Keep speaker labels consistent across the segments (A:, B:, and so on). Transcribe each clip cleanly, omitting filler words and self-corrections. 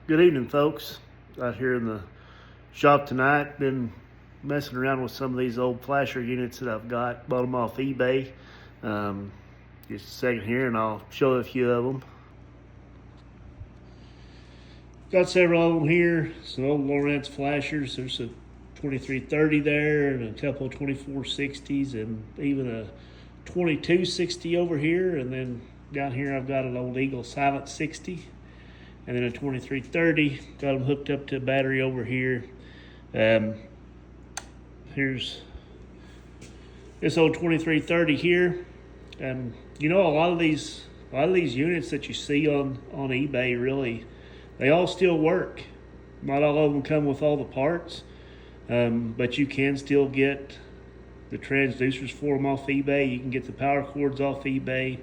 A: Good evening, folks. Out here in the shop tonight, been messing around with some of these old flasher units that I've got. Bought them off eBay. Just a second here and I'll show a few of them. Got several of them here. Some old Lowrance Flashers. There's a 2330 there and a couple of 2460s and even a 2260 over here. And then down here I've got an old Eagle Silent 60. And then a 2330, got them hooked up to a battery over here. Here's this old 2330 here. You know, a lot of these units that you see on eBay, really, they all still work. Not all of them come with all the parts, but you can still get the transducers for them off eBay. You can get the power cords off eBay.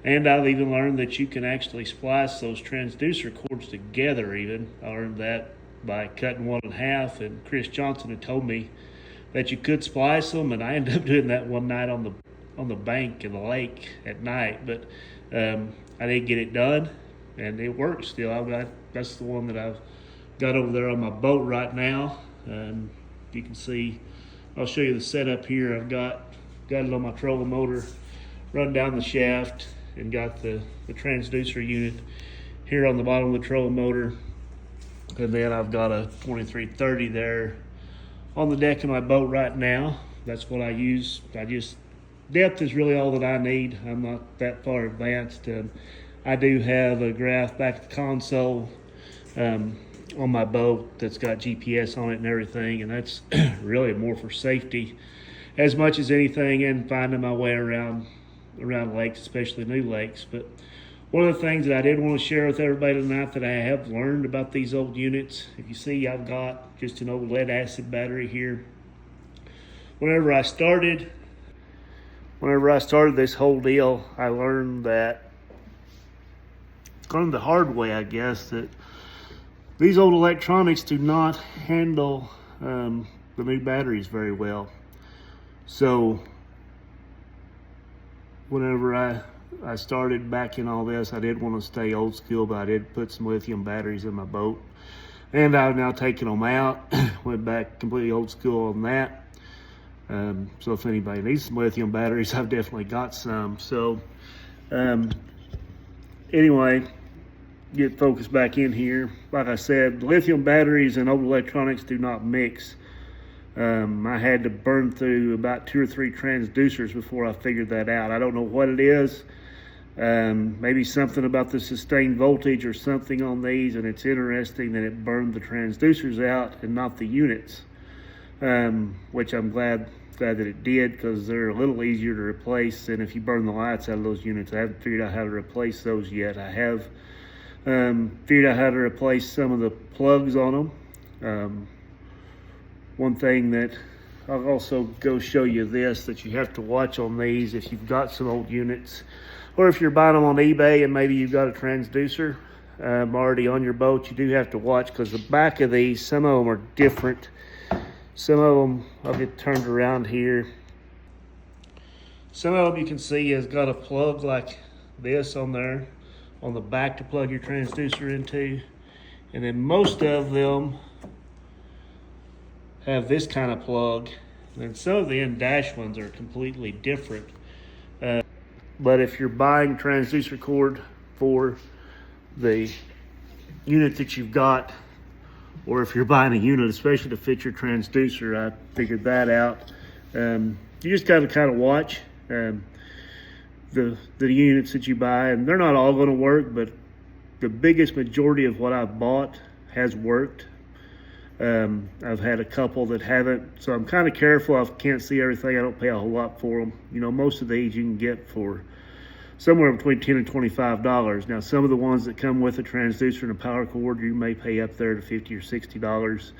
A: And I've even learned that you can actually splice those transducer cords together even. I learned that by cutting one in half, and Chris Johnson had told me that you could splice them, and I ended up doing that one night on the bank in the lake at night. But I didn't get it done, and it works still. That's the one that I've got over there on my boat right now. You can see, I'll show you the setup here. I've got it on my trolling motor, run down the shaft, and got the transducer unit here on the bottom of the trolling motor. And then I've got a 2330 there on the deck of my boat right now. That's what I use. Depth is really all that I need. I'm not that far advanced. I do have a graph back at the console on my boat that's got GPS on it and everything, and that's really more for safety as much as anything, and finding my way around lakes, especially new lakes. But one of the things that I did want to share with everybody tonight that I have learned about these old units, if you see, I've got just an old lead acid battery here. Whenever I started this whole deal, I learned the hard way, I guess, that these old electronics do not handle the new batteries very well. So whenever I started back in all this, I did want to stay old school, but I did put some lithium batteries in my boat. And I've now taken them out, went back completely old school on that. So if anybody needs some lithium batteries, I've definitely got some. So anyway, get focused back in here. Like I said, lithium batteries and old electronics do not mix. I had to burn through about 2 or 3 transducers before I figured that out. I don't know what it is. Maybe something about the sustained voltage or something on these, and it's interesting that it burned the transducers out and not the units, which I'm glad that it did, because they're a little easier to replace than if you burn the lights out of those units. I haven't figured out how to replace those yet. I have figured out how to replace some of the plugs on them. One thing that I'll also go show you this, that you have to watch on these if you've got some old units, or if you're buying them on eBay and maybe you've got a transducer already on your boat, you do have to watch, because the back of these, some of them are different. Some of them, I'll get turned around here. Some of them you can see has got a plug like this on there, on the back to plug your transducer into. And then most of them have this kind of plug, and some of the in-dash ones are completely different. But if you're buying transducer cord for the unit that you've got, or if you're buying a unit especially to fit your transducer, I figured that out. You just got to kind of watch the units that you buy, and they're not all going to work, but the biggest majority of what I've bought has worked. I've had a couple that haven't, so I'm kind of careful. I can't see everything. I don't pay a whole lot for them. You know, most of these you can get for somewhere between $10 and $25. Now, some of the ones that come with a transducer and a power cord, you may pay up there to $50 or $60.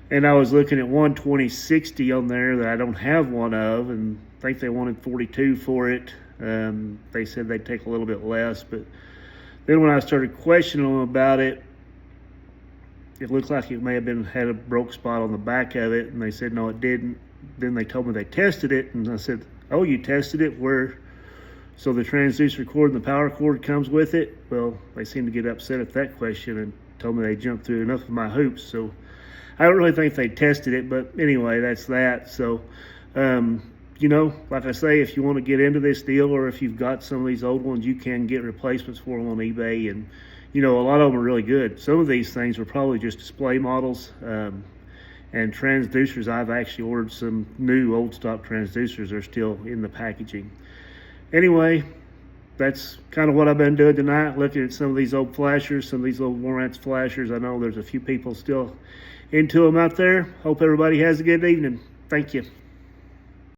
A: And I was looking at one 2060 on there that I don't have one of, and I think they wanted $42 for it. They said they'd take a little bit less, but then when I started questioning them about it, it looked like it may have had a broke spot on the back of it, and they said no, it didn't. Then they told me they tested it, and I said, oh, you tested it? Where? So the transducer cord and the power cord comes with it? Well, they seemed to get upset at that question and told me they jumped through enough of my hoops. So I don't really think they tested it, but anyway, that's that. So, you know, like I say, if you want to get into this deal, or if you've got some of these old ones, you can get replacements for them on eBay. And, you know, a lot of them are really good. Some of these things were probably just display models. And transducers, I've actually ordered some new old stock transducers. They're still in the packaging. Anyway, that's kind of what I've been doing tonight, looking at some of these old flashers, some of these old Lowrance Flashers. I know there's a few people still into them out there. Hope everybody has a good evening. Thank you.